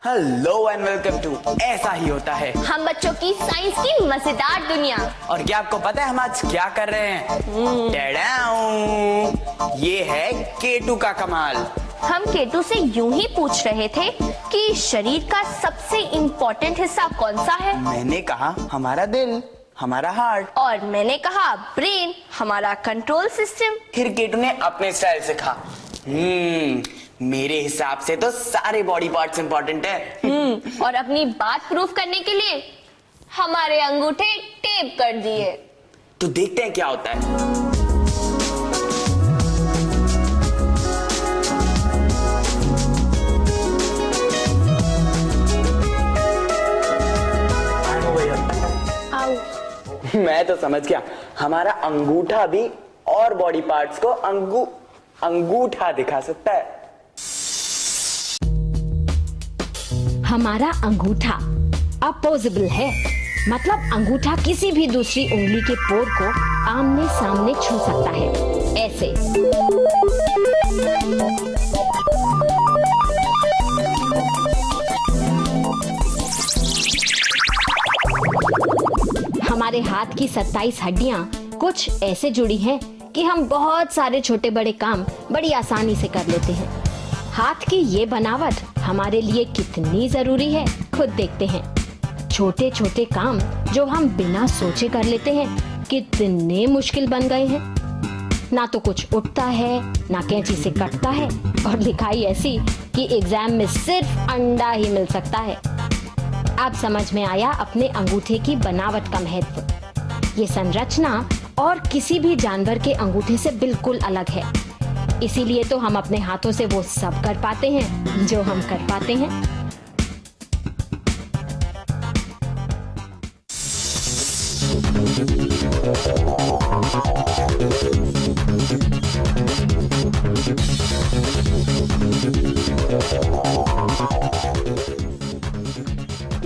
Hello and welcome to ऐसा ही होता है, हम बच्चों की साइंस की मजेदार दुनिया। और क्या आपको पता है हम आज क्या कर रहे हैं? टैडाऊ! ये है केटू का कमाल। हम केटू से यूं ही पूछ रहे थे कि शरीर का सबसे इम्पोर्टेंट हिस्सा कौन सा है। मैंने कहा हमारा दिल, हमारा हार्ट। और मैंने कहा ब्रेन, हमारा कंट्रोल सिस्टम। फिर केटू ने अपने स्टाइल से कहा मेरे हिसाब से तो सारे बॉडी पार्ट्स इंपॉर्टेंट है। और अपनी बात प्रूफ करने के लिए हमारे अंगूठे टेप कर दिए। तो देखते हैं क्या होता है। मैं तो समझ गया, हमारा अंगूठा भी और बॉडी पार्ट्स को अंगूठा दिखा सकता है। हमारा अंगूठा अपोजिबल है, मतलब अंगूठा किसी भी दूसरी उंगली के पोर को आमने सामने छू सकता है, ऐसे। हमारे हाथ की 27 हड्डियां कुछ ऐसे जुड़ी हैं कि हम बहुत सारे छोटे बड़े काम बड़ी आसानी से कर लेते हैं। हाथ की ये बनावट हमारे लिए कितनी जरूरी है खुद देखते हैं। छोटे छोटे काम जो हम बिना सोचे कर लेते हैं कितने मुश्किल बन गए हैं। ना तो कुछ उठता है, ना कैंची से कटता है, और लिखाई ऐसी कि एग्जाम में सिर्फ अंडा ही मिल सकता है। अब समझ में आया अपने अंगूठे की बनावट का महत्व। ये संरचना और किसी भी जानवर के अंगूठे से बिल्कुल अलग है। इसीलिए तो हम अपने हाथों से वो सब कर पाते हैं जो हम कर पाते हैं।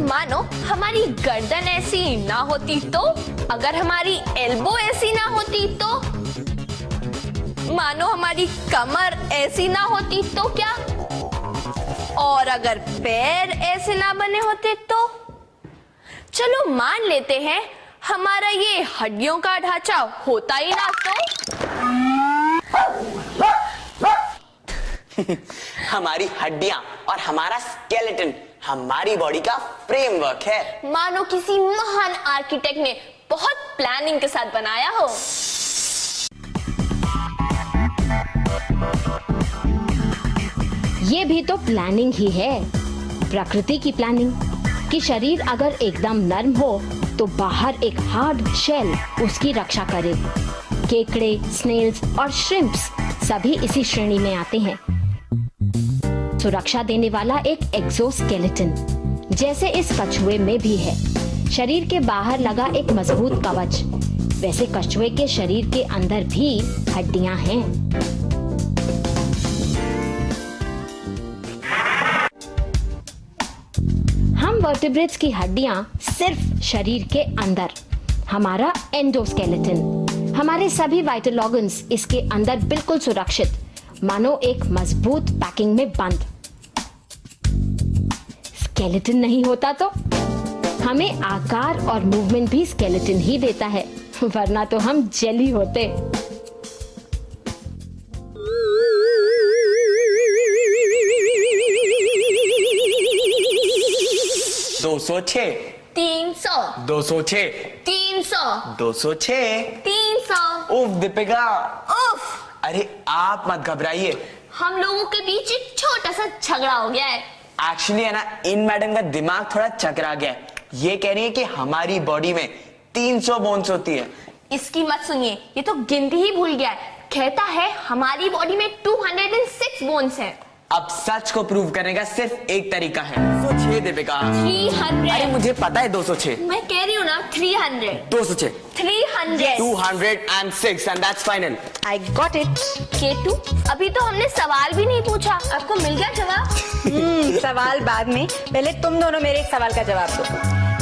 मानो हमारी गर्दन ऐसी ना होती तो, अगर हमारी एल्बो ऐसी ना होती तो, मानो हमारी कमर ऐसी ना होती तो क्या, और अगर पैर ऐसे ना बने होते तो। चलो मान लेते हैं हमारा ये हड्डियों का ढांचा होता ही ना तो। हमारी हड्डियां और हमारा स्केलेटन हमारी बॉडी का फ्रेमवर्क है। मानो किसी महान आर्किटेक्ट ने बहुत प्लानिंग के साथ बनाया हो। ये भी तो प्लानिंग ही है, प्रकृति की प्लानिंग, कि शरीर अगर एकदम नर्म हो तो बाहर एक हार्ड शेल उसकी रक्षा करे। केकड़े, स्नेल्स और श्रिम्प्स सभी इसी श्रेणी में आते हैं। सुरक्षा देने वाला एक एक्सोस्केलेटन जैसे इस कछुए में भी है। शरीर के बाहर लगा एक मजबूत कवच, वैसे कछुए के शरीर के अंदर भी हड्डियां हैं। हम वर्टिब्रेट्स की हड्डियां सिर्फ शरीर के अंदर, हमारा एंडोस्केलेटन, हमारे सभी वाइटल ऑर्गन्स इसके अंदर बिल्कुल सुरक्षित, मानो एक मजबूत पैकिंग में बंद। स्केलेटन नहीं होता तो हमें आकार और मूवमेंट भी स्केलेटन ही देता है, वरना तो हम जेली होते। दो सौ 300 206 300 206 300। उफ दीपिका, उफ, अरे आप मत घबराइए। हम लोगों के बीच एक छोटा सा झगड़ा हो गया है। एक्चुअली है ना, इन मैडम का दिमाग थोड़ा चकरा गया है। ये कह रही है कि हमारी बॉडी में 300 बोन्स होती है। इसकी मत सुनिए, ये तो गिनती ही भूल गया है। कहता है हमारी बॉडी में 206 बोन्स हैं। अब सच को प्रूव करने का सिर्फ एक तरीका है। 206 दीपिका। 300। अरे मुझे पता है 206। मैं कह रही हूँ ना 300। 206 300 206 and that's final. I got it. केटू, अभी तो हमने सवाल भी नहीं पूछा, आपको मिल गया जवाब? सवाल बाद में, पहले तुम दोनों मेरे एक सवाल का जवाब दो।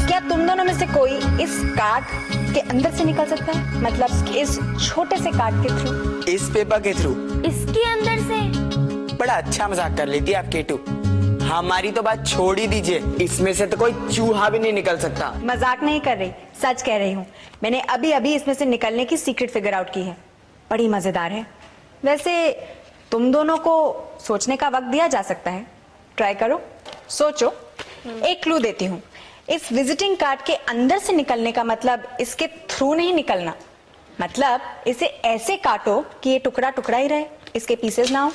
क्या तुम दोनों में से कोई इस कार्ड के अंदर से निकल सकता है, मतलब इस छोटे से कार्ड के थ्रू? इस पेपर के थ्रू? इसके अंदर से? बड़ा अच्छा मजाक कर लेती है आप केटू। हमारी तो बात छोड़ ही दीजिए, इसमें से तो कोई चूहा भी नहीं निकल सकता। मजाक नहीं कर रही, सच कह रही हूँ। मैंने अभी अभी इसमें से निकलने की सीक्रेट फिगर आउट की है, बड़ी मजेदार है। वैसे तुम दोनों को सोचने का वक्त दिया जा सकता है, ट्राई करो, सोचो। एक क्लू देती हूँ, इस विजिटिंग कार्ड के अंदर से निकलने का मतलब इसके थ्रू नहीं निकलना, मतलब इसे ऐसे काटो कि ये टुकड़ा टुकड़ा ही रहे, इसके पीसेस ना हो।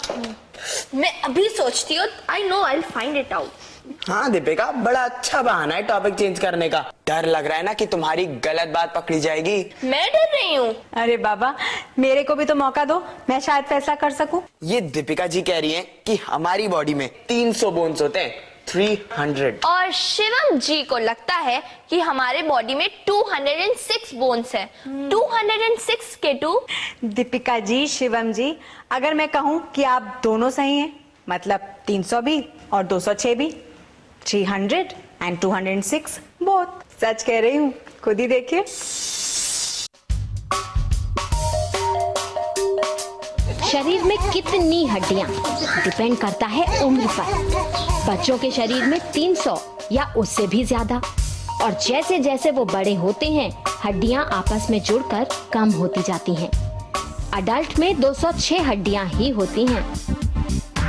मैं अभी सोचती हूँ, I know I will find it out. हाँ दीपिका, बड़ा अच्छा बहाना है टॉपिक चेंज करने का। डर लग रहा है ना कि तुम्हारी गलत बात पकड़ी जाएगी। मैं डर रही हूँ। अरे बाबा, मेरे को भी तो मौका दो, मैं शायद फैसला कर सकूं। ये दीपिका जी कह रही हैं कि हमारी बॉडी में 300 बोन्स होते हैं, 300। और शिवम जी को लगता है कि हमारे बॉडी में 206 बोन्स है। 206 केटू। दीपिका जी, शिवम जी, अगर मैं कहूं कि आप दोनों सही हैं, मतलब 300 भी और 206 भी, 300 and 206 बोथ। सच कह रही हूँ, खुद ही देखिए। शरीर में कितनी हड्डियां डिपेंड करता है उम्र पर। बच्चों के शरीर में 300 या उससे भी ज्यादा, और जैसे जैसे वो बड़े होते हैं हड्डियां आपस में जुड़कर कम होती जाती हैं। अडल्ट में 206 हड्डियां ही होती हैं।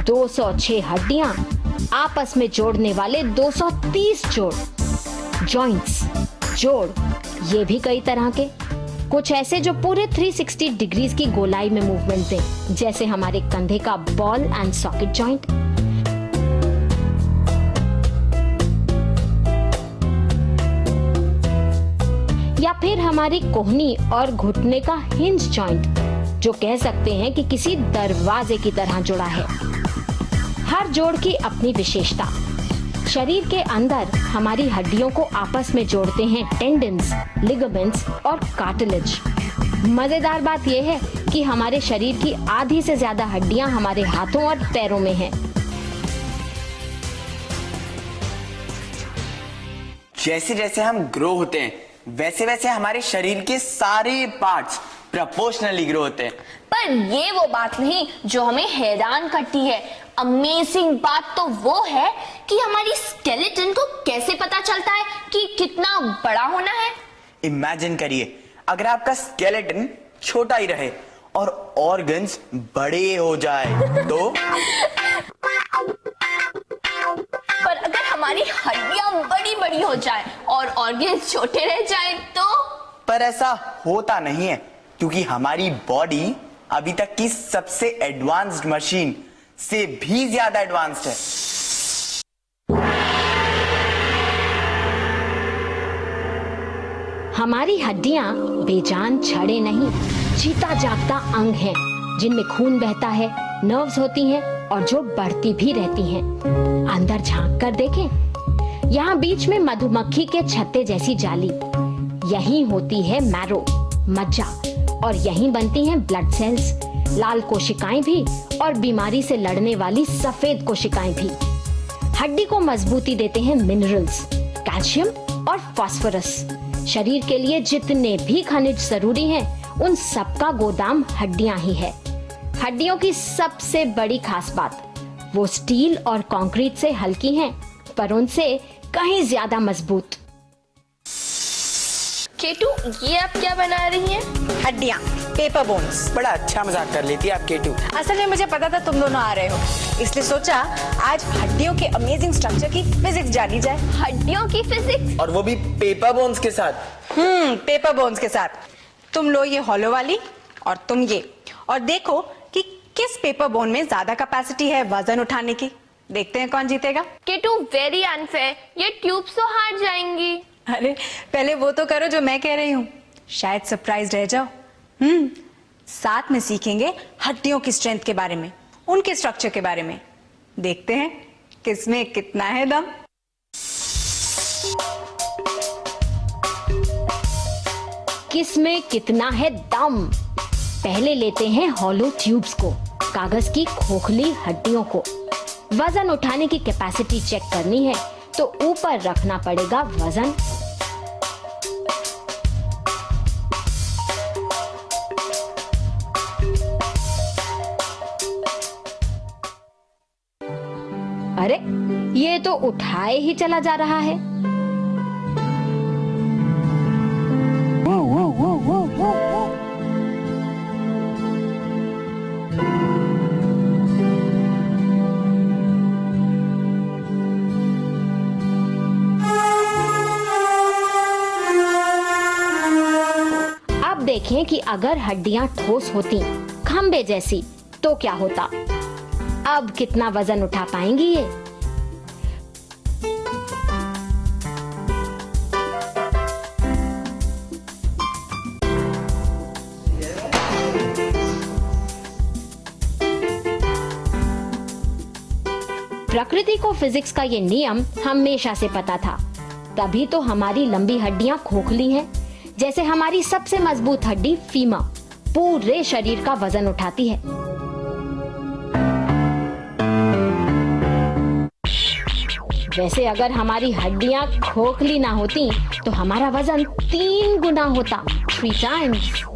206 हड्डियां आपस में जोड़ने वाले 230 जोड़, जॉइंट्स, जोड़, ये भी कई तरह के। कुछ ऐसे जो पूरे 360 डिग्रीज की गोलाई में मूवमेंट दें, जैसे हमारे कंधे का बॉल एंड सॉकेट जॉइंट। या फिर हमारी कोहनी और घुटने का हिंज जॉइंट, जो कह सकते हैं कि किसी दरवाजे की तरह जुड़ा है। हर जोड़ की अपनी विशेषता। शरीर के अंदर हमारी हड्डियों को आपस में जोड़ते हैं टेंडन्स, लिगामेंट्स और कार्टिलेज। मजेदार बात यह है कि हमारे शरीर की आधी से ज्यादा हड्डियां हमारे हाथों और पैरों में हैं। जैसे जैसे हम ग्रो होते हैं, वैसे वैसे हमारे शरीर के सारे पार्ट्स प्रोपोर्शनली ग्रो होते हैं। पर ये वो बात नहीं जो हमें हैरान करती है। अमेजिंग बात तो वो है कि हमारी स्केलेटन को कैसे पता चलता है कि कितना बड़ा होना है। इमेजिन करिए, अगर आपका स्केलेटन छोटा ही रहे और ऑर्गन्स बड़े हो जाए तो। पर अगर हमारी हड्डियां बड़ी बड़ी हो जाए और ऑर्गन्स छोटे रह जाए तो। पर ऐसा होता नहीं है, क्योंकि हमारी बॉडी अभी तक की सबसे एडवांस्ड मशीन से भी ज्यादा एडवांस्ड है। हमारी हड्डियां बेजान छड़े नहीं, जीता जागता अंग हैं, जिनमें खून बहता है, नर्व्स होती हैं और जो बढ़ती भी रहती हैं। अंदर झांक कर देखें, यहाँ बीच में मधुमक्खी के छत्ते जैसी जाली, यहीं होती है मैरो, मज्जा, और यहीं बनती हैं ब्लड सेल्स, लाल कोशिकाएं भी और बीमारी से लड़ने वाली सफेद कोशिकाएं भी। हड्डी को मजबूती देते हैं मिनरल्स, कैल्शियम और फास्फोरस। शरीर के लिए जितने भी खनिज जरूरी हैं, उन सबका गोदाम हड्डियां ही है। हड्डियों की सबसे बड़ी खास बात, वो स्टील और कंक्रीट से हल्की हैं, पर उनसे कहीं ज्यादा मजबूत। केटू, ये आप क्या बना रही हैं? हड्डियां, पेपर बोन्स। बड़ा अच्छा मजाक कर लेती है आप केटू। असल में मुझे पता था तुम दोनों आ रहे हो, इसलिए सोचा आज हड्डियों के अमेजिंग स्ट्रक्चर की फिजिक्स जानी जाए। हड्डियों की फिजिक्स? और वो भी पेपर बोन्स के साथ। पेपर बोन्स के साथ। तुम लो ये हॉलो वाली और तुम ये, और देखो कि किस पेपर बोन में ज्यादा कैपेसिटी है वजन उठाने की। देखते हैं कौन जीतेगा। केटू, वेरी अनफेयर, ये ट्यूब्स तो हार जाएंगी। अरे पहले वो तो करो जो मैं कह रही हूँ, शायद सरप्राइज रह जाओ। साथ में सीखेंगे हड्डियों की स्ट्रेंथ के बारे में, उनके स्ट्रक्चर के बारे में। देखते हैं किसमें कितना है दम। किसमें कितना है दम। पहले लेते हैं हॉलो ट्यूब्स को, कागज की खोखली हड्डियों को। वजन उठाने की कैपेसिटी चेक करनी है तो ऊपर रखना पड़ेगा वजन। अरे ये तो उठाए ही चला जा रहा है। अब देखें कि अगर हड्डियां ठोस होती, खंबे जैसी, तो क्या होता। अब कितना वजन उठा पाएंगी ये? प्रकृति को फिजिक्स का ये नियम हमेशा से पता था, तभी तो हमारी लंबी हड्डियां खोखली हैं। जैसे हमारी सबसे मजबूत हड्डी फीमर पूरे शरीर का वजन उठाती है। वैसे अगर हमारी हड्डियां खोखली ना होती तो हमारा वजन 3 गुना होता, 3 times।